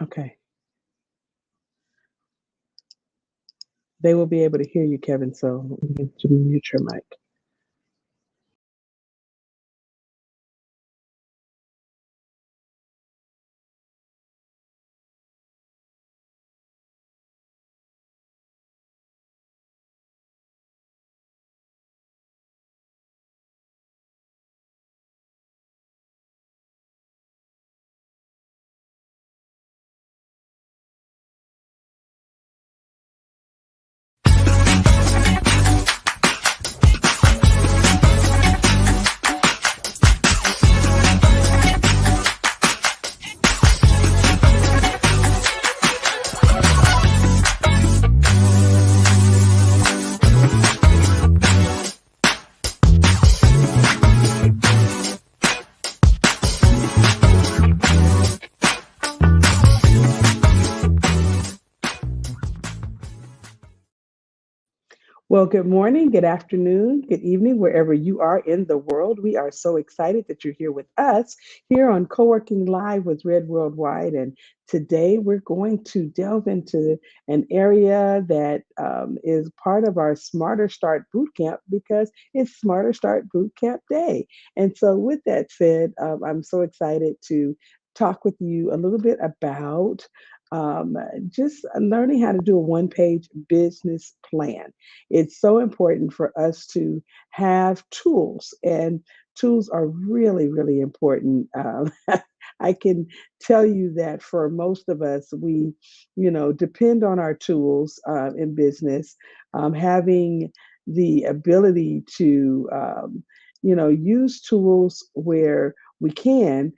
Okay. They will be able to hear you, Kevin, so you need to mute your mic. Well, good morning, good afternoon, good evening, wherever you are in the world. We are so excited that you're here with us here on Co-working Live with Red Worldwide. And today we're going to delve into an area that is part of our Smarter Start Bootcamp because it's Smarter Start Bootcamp Day. And so, with that said, I'm so excited to talk with you a little bit about um, just learning how to do a one-page business plan. It's so important for us to have tools, and tools are really, really important. I can tell you that for most of us, we, depend on our tools in business. Having the ability to, use tools where we can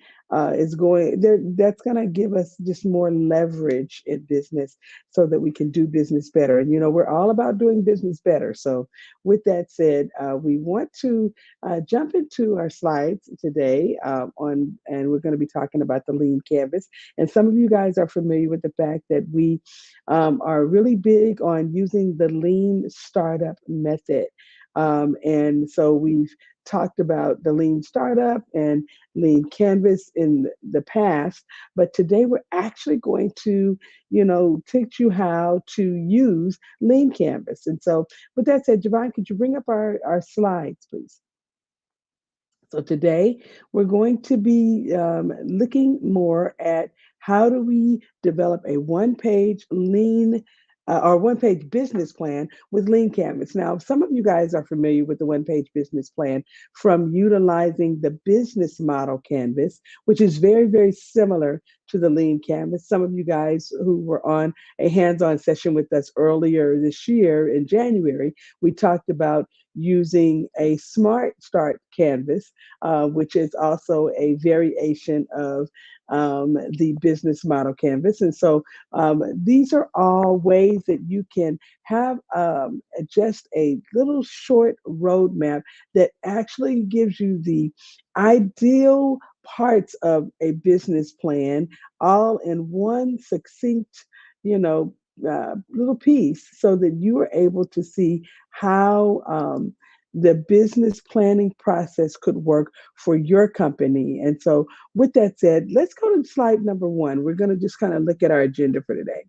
is going there. That's going to give us just more leverage in business so that we can do business better. And we're all about doing business better. So, with that said, we want to jump into our slides today and we're going to be talking about the lean canvas. And some of you guys are familiar with the fact that we are really big on using the lean startup method. And so we've talked about the lean startup and lean canvas in the past, but today we're actually going to teach you how to use lean canvas. And so with that said, Javon, could you bring up our slides, please? So today we're going to be looking more at how do we develop a one-page lean or one-page business plan with Lean Canvas. Now, some of you guys are familiar with the one-page business plan from utilizing the business model canvas, which is very, very similar to the Lean Canvas. Some of you guys who were on a hands-on session with us earlier this year in January, we talked about using a Smart Start canvas, which is also a variation of the business model canvas. And so these are all ways that you can have just a little short roadmap that actually gives you the ideal parts of a business plan all in one succinct, you know, little piece so that you are able to see how the business planning process could work for your company. And so, with that said, let's go to slide number one. We're going to just kind of look at our agenda for today.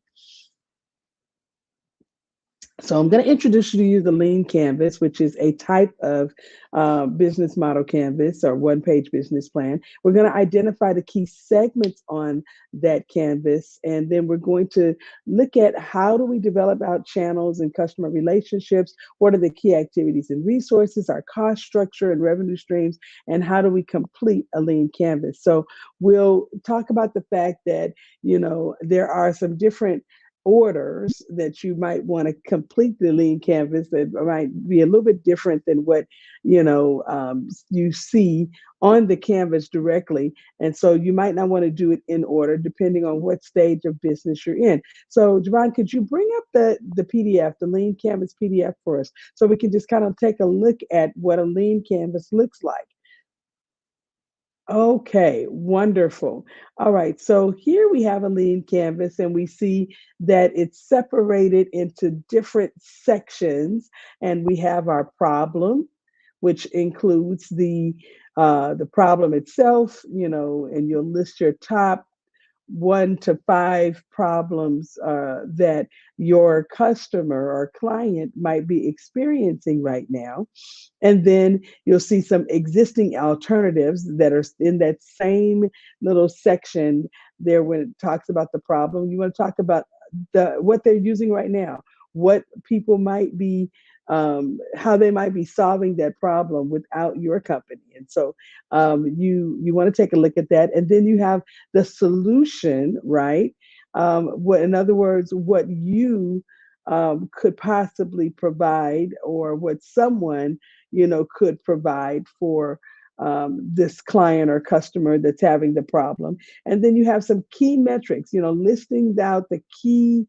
So I'm going to introduce you to the Lean Canvas, which is a type of business model canvas or one-page business plan. We're going to identify the key segments on that canvas, and then we're going to look at how do we develop out channels and customer relationships, what are the key activities and resources, our cost structure and revenue streams, and how do we complete a Lean Canvas. So we'll talk about the fact that, there are some different orders that you might want to complete the lean canvas that might be a little bit different than what you see on the canvas directly, and so you might not want to do it in order depending on what stage of business you're in. So Javon, could you bring up the PDF, the lean canvas PDF for us, so we can just kind of take a look at what a lean canvas looks like? Okay, wonderful. All right, so here we have a lean canvas and we see that it's separated into different sections, and we have our problem, which includes the problem itself, and you'll list your top 1 to 5 problems that your customer or client might be experiencing right now. And then you'll see some existing alternatives that are in that same little section there when it talks about the problem. You want to talk about what they're using right now, what people might be, how they might be solving that problem without your company. And so you want to take a look at that, and then you have the solution, right? What, in other words, what you could possibly provide, or what someone could provide for this client or customer that's having the problem. And then you have some key metrics, listing out the key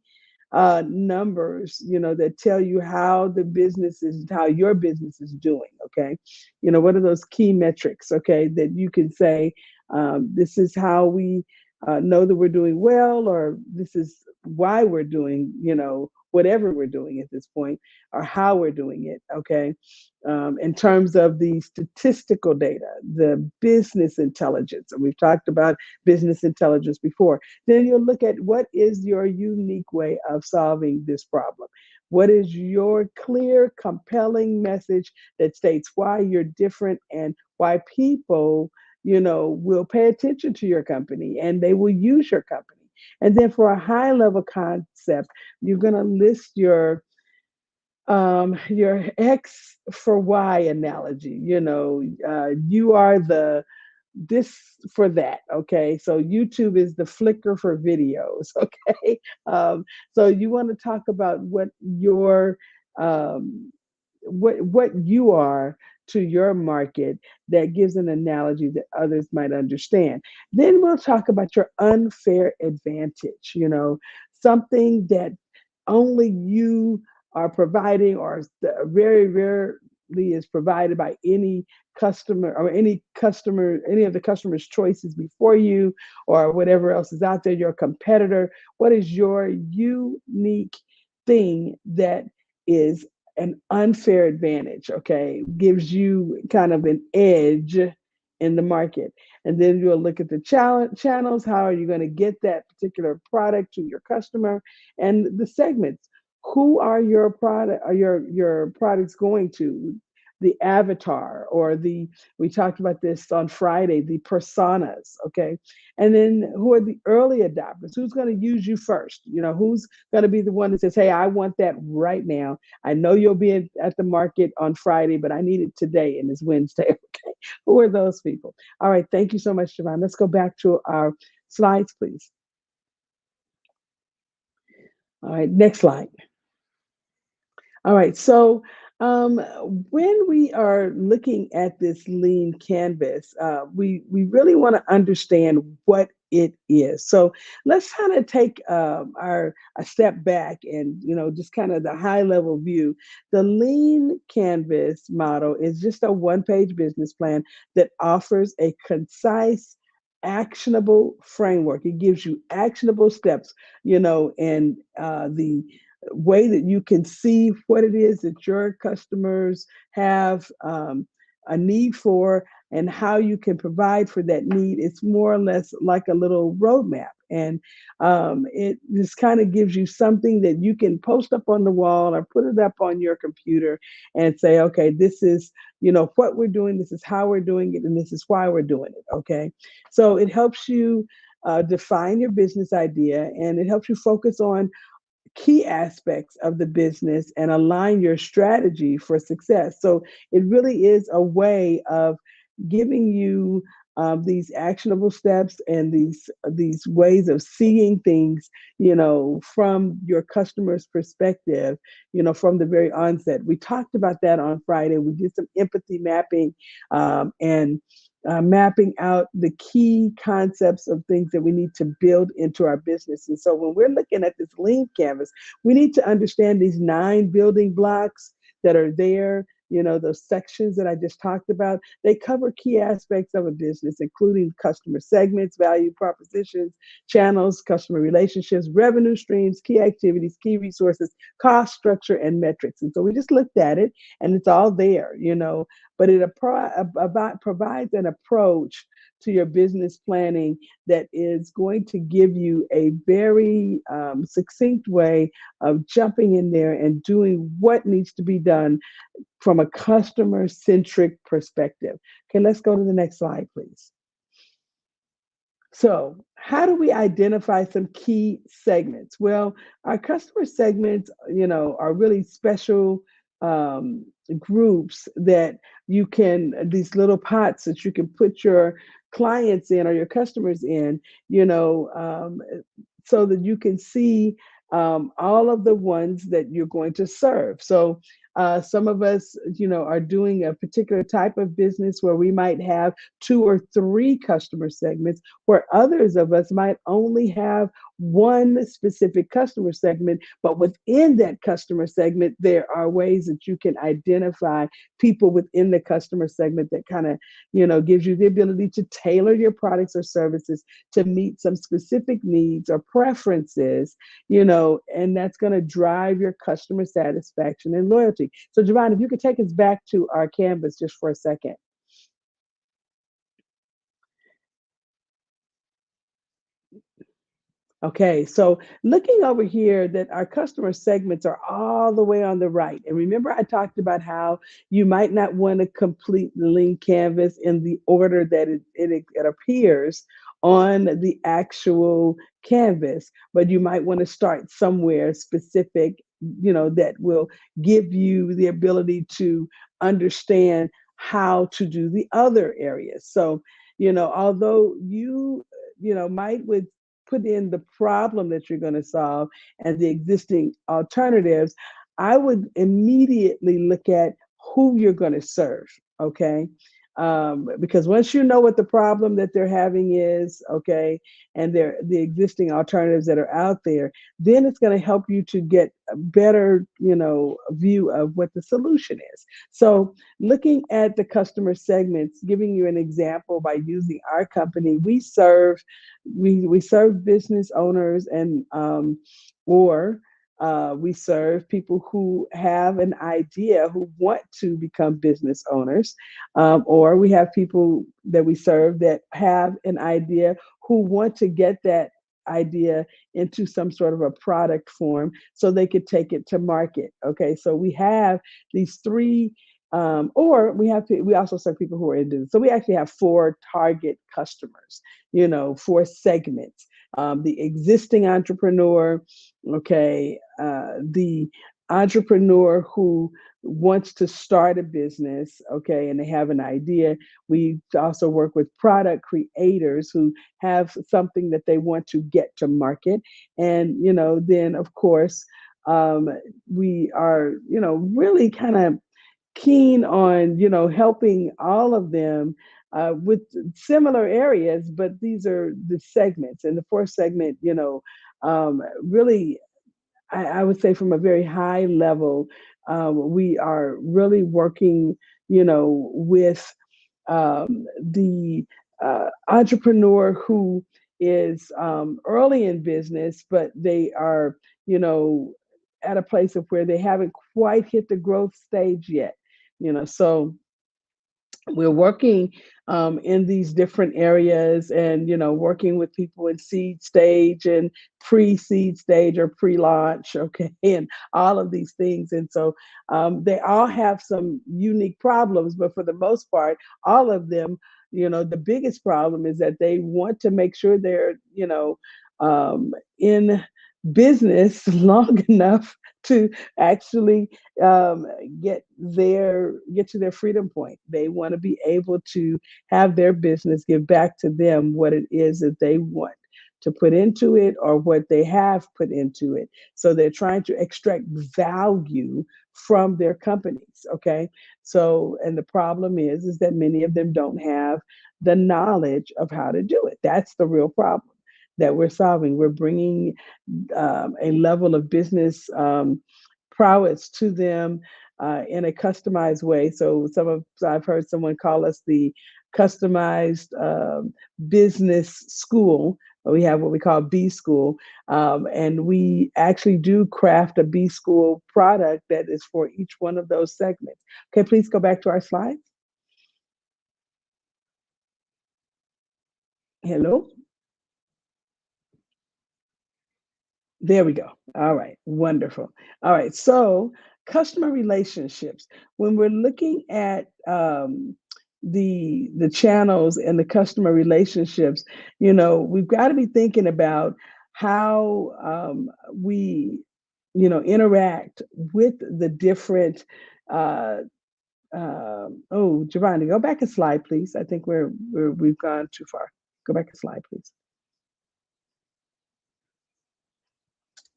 numbers, that tell you how your business is doing. Okay. What are those key metrics? Okay. That you can say, this is how we know that we're doing well, or this is why we're doing, whatever we're doing at this point, or how we're doing it. Okay. In terms of the statistical data, the business intelligence, and we've talked about business intelligence before. Then you'll look at what is your unique way of solving this problem. What is your clear, compelling message that states why you're different and why people, will pay attention to your company and they will use your company. And then for a high level concept, you're going to list your X for Y analogy. You are the this for that. Okay. So YouTube is the Flickr for videos. Okay. So you want to talk about um, what you are to your market that gives an analogy that others might understand. Then we'll talk about your unfair advantage, something that only you are providing, or very rarely is provided by any customer, or any of the customer's choices before you, or whatever else is out there, your competitor. What is your unique thing that is an unfair advantage? Okay, gives you kind of an edge in the market. And then you'll look at the channels. How are you going to get that particular product to your customer? And the segments. Who are your product, or your products going to? The avatar, or we talked about this on Friday, the personas. Okay. And then who are the early adopters? Who's going to use you first? Who's going to be the one that says, hey, I want that right now. I know you'll be at the market on Friday, but I need it today and it's Wednesday. Okay. Who are those people? All right. Thank you so much, Javon. Let's go back to our slides, please. All right. Next slide. All right. So um, when we are looking at this lean canvas, we really want to understand what it is. So let's kind of take our a step back, and just kind of the high level view. The lean canvas model is just a one-page business plan that offers a concise, actionable framework. It gives you actionable steps, and the way that you can see what it is that your customers have a need for, and how you can provide for that need. It's more or less like a little roadmap. And it just kind of gives you something that you can post up on the wall or put it up on your computer and say, okay, this is, what we're doing, this is how we're doing it, and this is why we're doing it. Okay. So it helps you define your business idea, and it helps you focus on key aspects of the business and align your strategy for success. So it really is a way of giving you these actionable steps, and these ways of seeing things, from your customer's perspective, from the very onset. We talked about that on Friday. We did some empathy mapping, and mapping out the key concepts of things that we need to build into our business. And so when we're looking at this lean canvas, we need to understand these 9 building blocks that are there. Those sections that I just talked about, they cover key aspects of a business, including customer segments, value propositions, channels, customer relationships, revenue streams, key activities, key resources, cost structure, and metrics. And so we just looked at it, and it's all there, but it provides an approach to your business planning that is going to give you a very succinct way of jumping in there and doing what needs to be done from a customer centric perspective. Okay, let's go to the next slide, please. So, how do we identify some key segments? Well, our customer segments, are really special um, groups that you can, these little pots that you can put your clients in or your customers in, you know, um, so that you can see all of the ones that you're going to serve. So, some of us, are doing a particular type of business where we might have two or three customer segments, where others of us might only have one specific customer segment. But within that customer segment, there are ways that you can identify people within the customer segment that kind of, gives you the ability to tailor your products or services to meet some specific needs or preferences, and that's going to drive your customer satisfaction and loyalty. So, Javon, if you could take us back to our canvas just for a second. Okay, so looking over here, that our customer segments are all the way on the right. And remember, I talked about how you might not want to complete the link canvas in the order that it appears on the actual canvas, but you might want to start somewhere specific, that will give you the ability to understand how to do the other areas. So, although might with put in the problem that you're going to solve and the existing alternatives, I would immediately look at who you're going to serve. Okay. Because once you know what the problem that they're having is, okay, and the existing alternatives that are out there, then it's going to help you to get a better, view of what the solution is. So, looking at the customer segments, giving you an example by using our company, we serve business owners and or we serve people who have an idea who want to become business owners, or we have people that we serve that have an idea who want to get that idea into some sort of a product form so they could take it to market. Okay, so we have these three. Or we also serve people who are in business. So we actually have four target customers, four segments. The existing entrepreneur, okay, the entrepreneur who wants to start a business, okay, and they have an idea. We also work with product creators who have something that they want to get to market. And, then of course, we are, really kind of keen on helping all of them with similar areas, but these are the segments. And the fourth segment, really, I would say from a very high level, we are really working, with the entrepreneur who is early in business, but they are, you know, at a place of where they haven't quite hit the growth stage yet. So we're working in these different areas, and working with people in seed stage and pre-seed stage or pre-launch, okay, and all of these things. And so they all have some unique problems, but for the most part, all of them, the biggest problem is that they want to make sure they're in business long enough to actually um, get to their freedom point. They want to be able to have their business give back to them what it is that they want to put into it or what they have put into it. So they're trying to extract value from their companies. Okay. So, and the problem is that many of them don't have the knowledge of how to do it. That's the real problem that we're solving. We're bringing a level of business prowess to them in a customized way. So I've heard someone call us the customized business school. We have what we call B School, and we actually do craft a B School product that is for each one of those segments. Okay, please go back to our slides. Hello. There we go. All right. Wonderful. All right. So, customer relationships. When we're looking at the channels and the customer relationships, we've got to be thinking about how we, interact with the different. Uh, oh, Giovanni, go back a slide, please. I think we've gone too far. Go back a slide, please.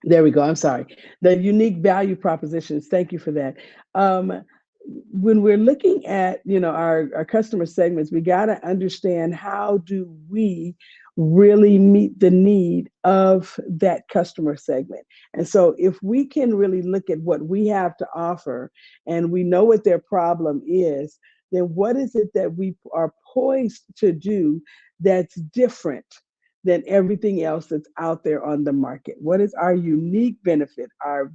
There we go. I'm sorry. The unique value propositions. Thank you for that. Um, when we're looking at our customer segments, we got to understand how do we really meet the need of that customer segment. And so if we can really look at what we have to offer and we know what their problem is, then what is it that we are poised to do that's different than everything else that's out there on the market? What is our unique benefit, our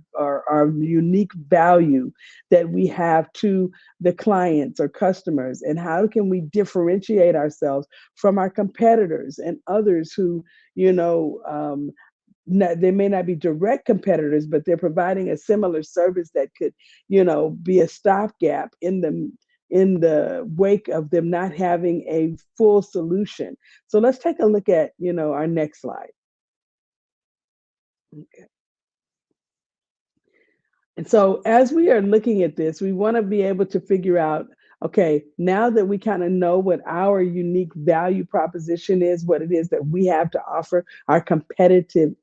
unique value that we have to the clients or customers? And how can we differentiate ourselves from our competitors and others who, you know, um, they may not be direct competitors, but they're providing a similar service that could, be a stopgap in the wake of them not having a full solution. So let's take a look at, our next slide. And so as we are looking at this, we want to be able to figure out, okay, now that we kind of know what our unique value proposition is, what it is that we have to offer, our competitive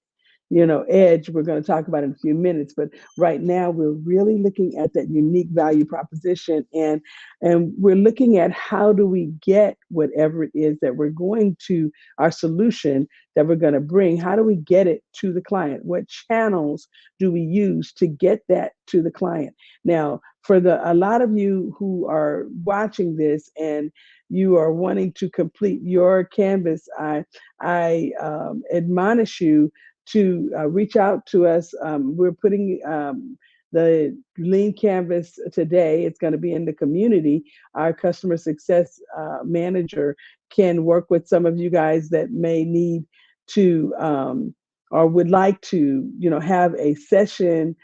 edge we're going to talk about in a few minutes, but right now we're really looking at that unique value proposition, and we're looking at how do we get whatever it is that we're going to, our solution that we're going to bring, how do we get it to the client? What channels do we use to get that to the client? Now, for the a lot of you who are watching this and you are wanting to complete your canvas, I admonish you to reach out to us. We're putting the Lean Canvas today. It's going to be in the community. Our customer success manager can work with some of you guys that may need to or would like to, have a session.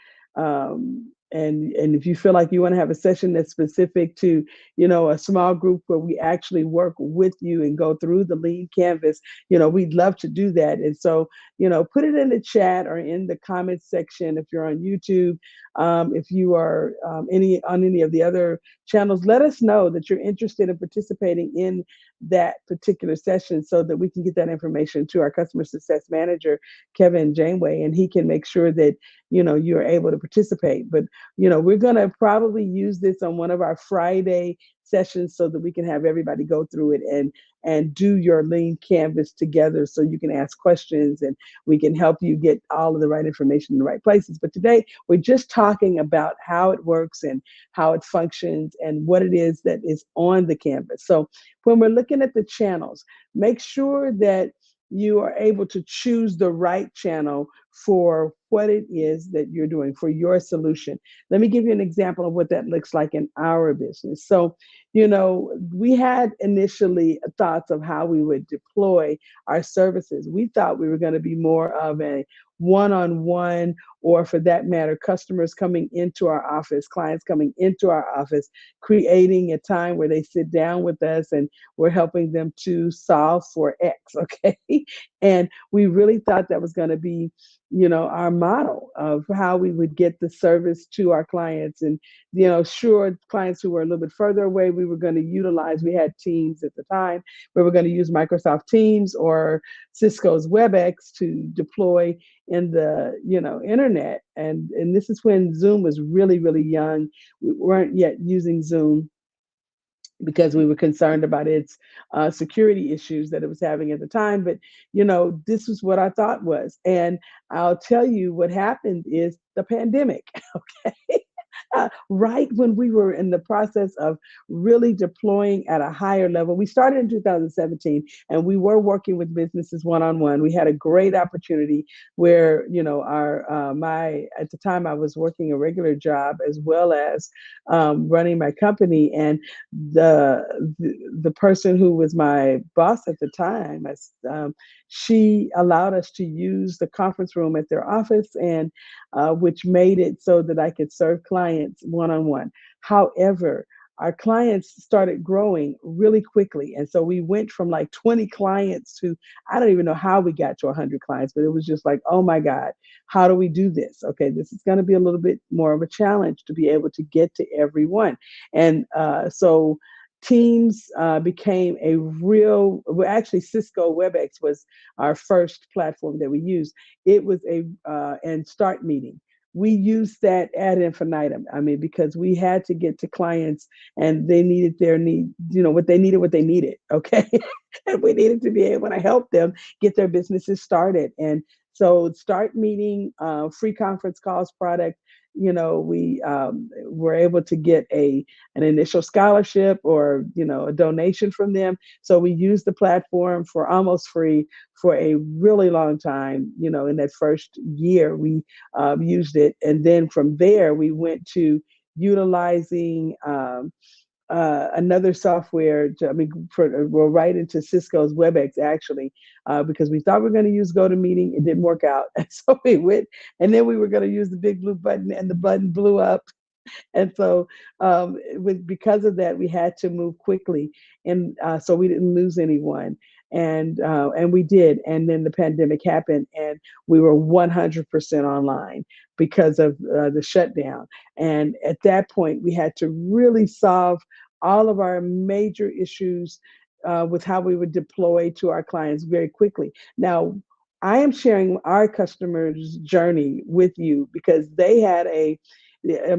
And if you feel like you want to have a session that's specific to, a small group where we actually work with you and go through the Lean Canvas, we'd love to do that. And so, put it in the chat or in the comments section if you're on YouTube. If you are any of the other channels, let us know that you're interested in participating in that particular session so that we can get that information to our customer success manager, Kevin Janeway, and he can make sure that you're able to participate. But we're going to probably use this on one of our Friday sessions so that we can have everybody go through it and do your Lean Canvas together so you can ask questions and we can help you get all of the right information in the right places. But today we're just talking about how it works and how it functions and what it is that is on the canvas. So when we're looking at the channels, make sure that you are able to choose the right channel for what it is that you're doing for your solution. Let me give you an example of what that looks like in our business. So, we had initially thoughts of how we would deploy our services. We thought we were going to be more of a one-on-one, or for that matter, customers coming into our office, clients coming into our office, creating a time where they sit down with us and we're helping them to solve for X, okay? And we really thought that was going to be, our model of how we would get the service to our clients. And, sure, clients who were a little bit further away, we were going to utilize, we had Teams at the time, we were going to use Microsoft Teams or Cisco's WebEx to deploy in the, internet. And this is when Zoom was really, really young. We weren't yet using Zoom because we were concerned about its security issues that it was having at the time. But, this was what I thought was. And I'll tell you what happened is the pandemic. Okay. Right when we were in the process of really deploying at a higher level. We started in 2017 and we were working with businesses one on one. We had a great opportunity where, our, at the time I was working a regular job as well as running my company. And the, the person who was my boss at the time, she allowed us to use the conference room at their office, and which made it so that I could serve clients one on one. However, our clients started growing really quickly. And so we went from like 20 clients to, I don't even know how we got to 100 clients, but it was just like, oh my God, how do we do this? Okay, this is going to be a little bit more of a challenge to be able to get to everyone. And so Teams became a real, well, actually, Cisco WebEx was our first platform that we used. It was and Start Meeting. We used that ad infinitum. I mean, because we had to get to clients and they needed their need, what they needed. Okay. And we needed to be able to help them get their businesses started. And so Start Meeting, free conference calls product, we were able to get an initial scholarship or a donation from them. So we used the platform for almost free for a really long time. In that first year, we used it, and then from there we went to utilizing another software. We're right into Cisco's WebEx actually, because we thought we were going to use GoToMeeting. It didn't work out, and so we went, and then we were going to use the big blue button, and the button blew up. And so, because of that, we had to move quickly, and so we didn't lose anyone. And we did. And then the pandemic happened, and we were 100% online because of the shutdown. And at that point, we had to really solve all of our major issues with how we would deploy to our clients very quickly. Now, I am sharing our customers' journey with you because they had a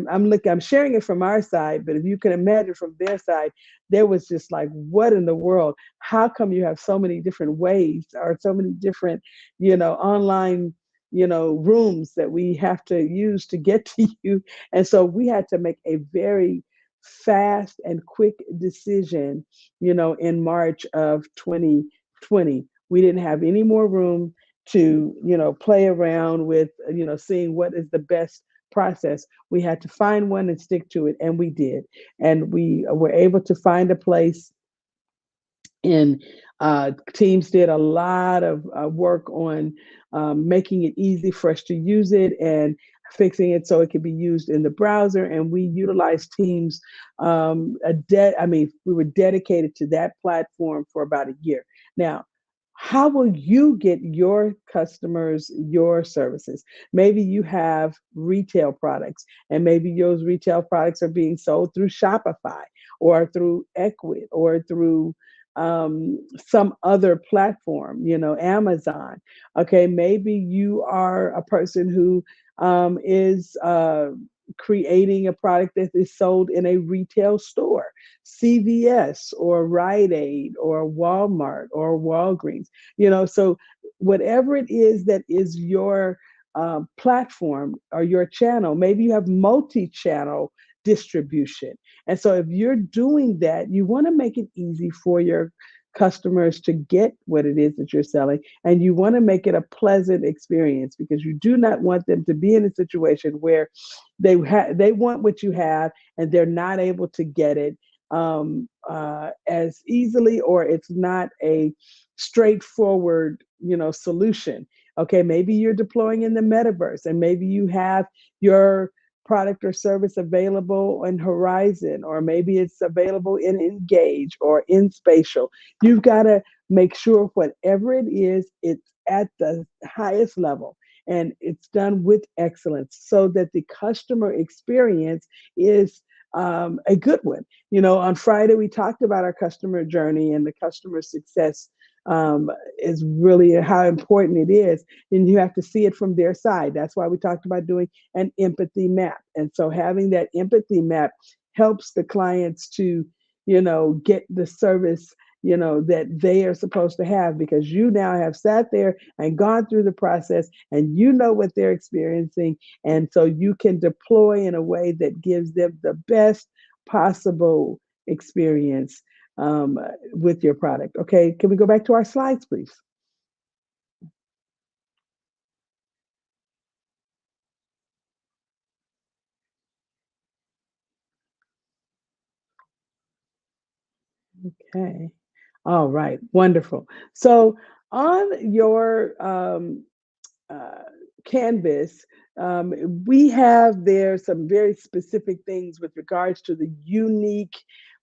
I'm sharing it from our side, but if you can imagine from their side, there was just like, what in the world? How come you have so many different ways or so many different, online, rooms that we have to use to get to you? And so we had to make a very fast and quick decision, in March of 2020. We didn't have any more room to, play around with, seeing what is the best process. We had to find one and stick to it, and we did. And we were able to find a place. And Teams did a lot of work on making it easy for us to use it and fixing it so it could be used in the browser. And we utilized Teams. We were dedicated to that platform for about a year. Now, how will you get your customers your services? Maybe you have retail products, and maybe those retail products are being sold through Shopify or through Ecwid or through some other platform, Amazon. Okay, maybe you are a person who is creating a product that is sold in a retail store, CVS or Rite Aid or Walmart or Walgreens. So whatever it is that is your platform or your channel, maybe you have multi-channel distribution. And so if you're doing that, you want to make it easy for your customers to get what it is that you're selling, and you want to make it a pleasant experience, because you do not want them to be in a situation where they want what you have and they're not able to get it as easily, or it's not a straightforward solution. Okay, maybe you're deploying in the metaverse, and maybe you have your product or service available on Horizon, or maybe it's available in Engage or in Spatial. You've got to make sure whatever it is, it's at the highest level and it's done with excellence, so that the customer experience is a good one. On Friday, we talked about our customer journey and the customer success is really how important it is. And you have to see it from their side. That's why we talked about doing an empathy map. And so having that empathy map helps the clients to, get the service that they are supposed to have, because you now have sat there and gone through the process and you know what they're experiencing. And so you can deploy in a way that gives them the best possible experience with your product. Okay, can we go back to our slides, please? Okay. All right. Wonderful. So on your uh, canvas, um, we have there some very specific things with regards to the unique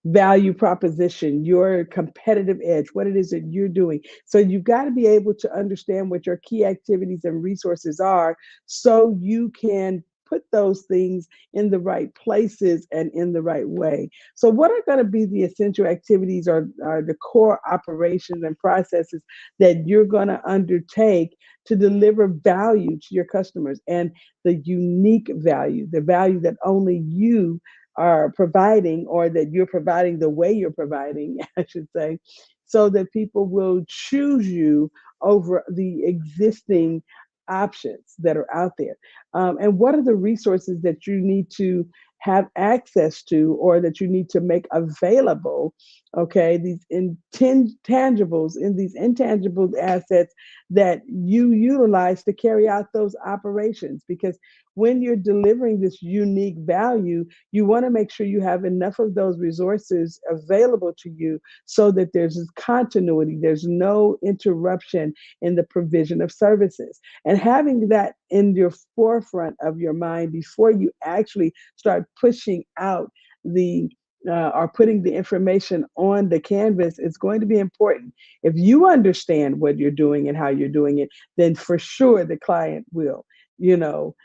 value proposition, your competitive edge, what it is that you're doing. So you've got to be able to understand what your key activities and resources are so you can put those things in the right places and in the right way. So, what are going to be the essential activities or the core operations and processes that you're going to undertake to deliver value to your customers, and the unique value, the value that only you are providing, or that you're providing the way you're providing, I should say, so that people will choose you over the existing options that are out there. And what are the resources that you need to have access to, or that you need to make available? Okay, these intangibles, in these intangible assets that you utilize to carry out those operations. Because when you're delivering this unique value, you want to make sure you have enough of those resources available to you so that there's continuity, there's no interruption in the provision of services. And having that in your forefront of your mind before you actually start pushing out the or putting the information on the canvas is going to be important. If you understand what you're doing and how you're doing it, then for sure the client will, you know,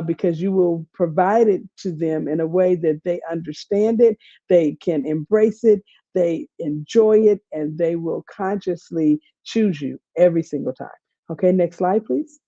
because you will provide it to them in a way that they understand it, they can embrace it, they enjoy it, and they will consciously choose you every single time. Okay, next slide, please.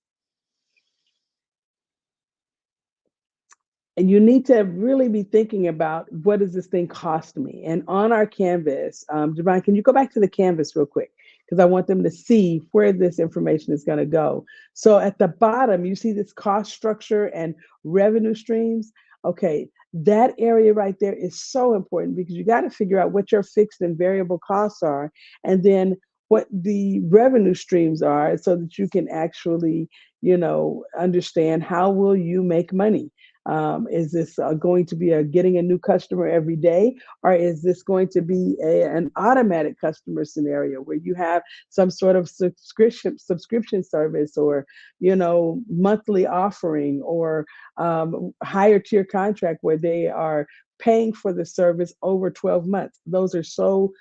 And you need to really be thinking about, what does this thing cost me? And on our canvas, Javon, can you go back to the canvas real quick? Because I want them to see where this information is going to go. So at the bottom, you see this cost structure and revenue streams. Okay, that area right there is so important, because you got to figure out what your fixed and variable costs are, and then what the revenue streams are, so that you can actually, understand how will you make money. Is this going to be a getting a new customer every day, or is this going to be an automatic customer scenario where you have some sort of subscription service, or monthly offering, or higher tier contract where they are paying for the service over 12 months? Those are so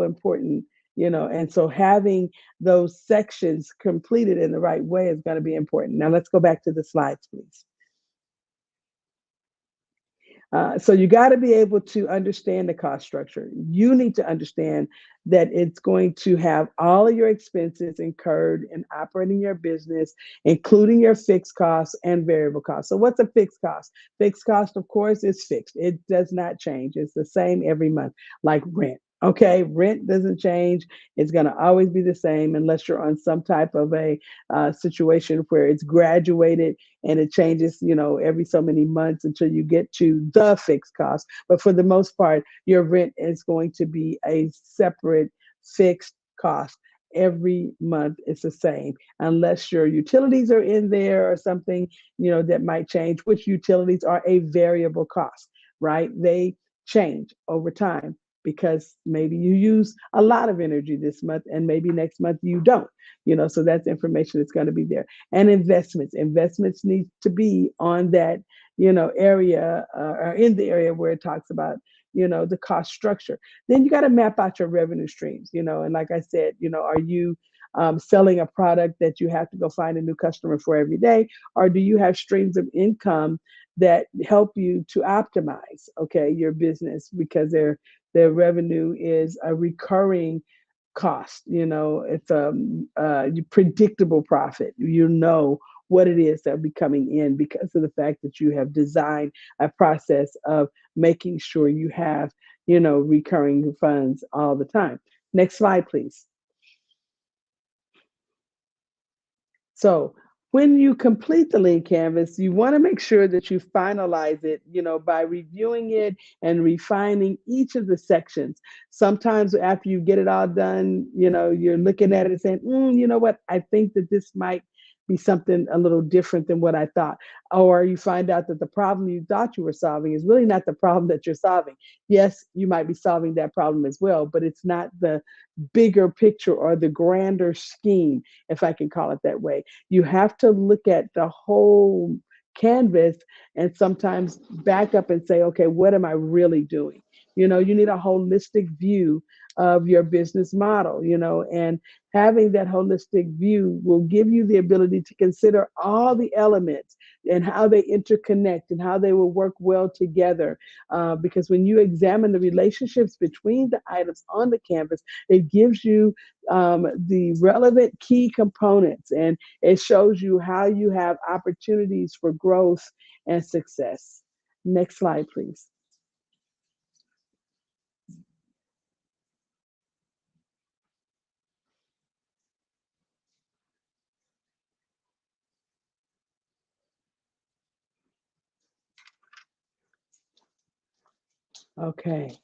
important. And so having those sections completed in the right way is going to be important. Now let's go back to the slides, please. So you got to be able to understand the cost structure. You need to understand that it's going to have all of your expenses incurred in operating your business, including your fixed costs and variable costs. So what's a fixed cost? Fixed cost, of course, is fixed. It does not change. It's the same every month, like rent. Okay, rent doesn't change. It's going to always be the same, unless you're on some type of a situation where it's graduated and it changes, every so many months until you get to the fixed cost. But for the most part, your rent is going to be a separate fixed cost. Every month it's the same, unless your utilities are in there or something, that might change, which utilities are a variable cost, right? They change over time, because maybe you use a lot of energy this month and maybe next month you don't, so that's information that's going to be there. And investments need to be on that, area, or in the area where it talks about, the cost structure. Then you got to map out your revenue streams, and like I said, are you selling a product that you have to go find a new customer for every day, or do you have streams of income that help you to optimize, okay, your business, because their revenue is a recurring cost. It's a predictable profit. What it is that will be coming in, because of the fact that you have designed a process of making sure you have, recurring funds all the time. Next slide, please. So when you complete the lean canvas, you want to make sure that you finalize it, by reviewing it and refining each of the sections. Sometimes after you get it all done, you're looking at it and saying, you know what, I think that this might be something a little different than what I thought. Or you find out that the problem you thought you were solving is really not the problem that you're solving. Yes, you might be solving that problem as well, but it's not the bigger picture or the grander scheme, if I can call it that way. You have to look at the whole canvas and sometimes back up and say, okay, what am I really doing? You need a holistic view of your business model, and having that holistic view will give you the ability to consider all the elements and how they interconnect and how they will work well together. Because when you examine the relationships between the items on the canvas, it gives you the relevant key components, and it shows you how you have opportunities for growth and success. Next slide, please. Okay.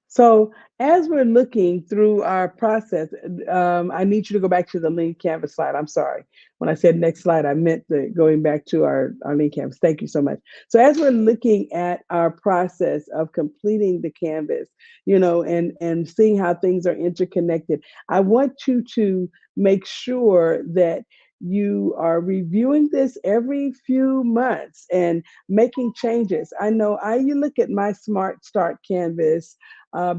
So as we're looking through our process, I need you to go back to the lean canvas slide. I'm sorry. When I said next slide, I meant going back to our lean canvas. Thank you so much. So as we're looking at our process of completing the canvas, and seeing how things are interconnected, I want you to make sure that you are reviewing this every few months and making changes. I know you look at my Smart Start canvas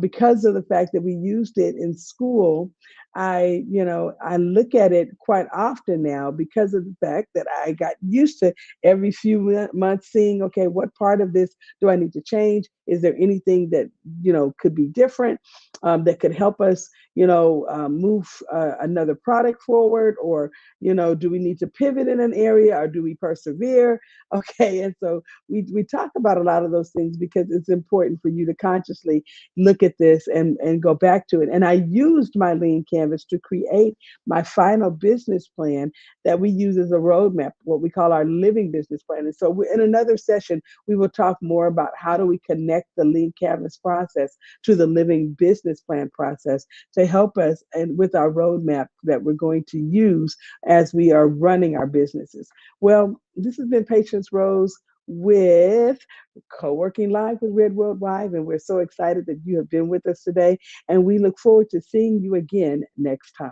because of the fact that we used it in school. I look at it quite often now because of the fact that I got used to every few months seeing, okay, what part of this do I need to change? Is there anything that, could be different, that could help us, move another product forward? Or, do we need to pivot in an area, or do we persevere? Okay. And so we talk about a lot of those things because it's important for you to consciously look at this and go back to it. And I used my lean canvas to create my final business plan that we use as a roadmap, what we call our living business plan. And so in another session, we will talk more about how do we connect the lean canvas process to the living business plan process to help us and with our roadmap that we're going to use as we are running our businesses. Well, this has been Patience Rose with Co-working Live with Red Worldwide, and we're so excited that you have been with us today, and we look forward to seeing you again next time.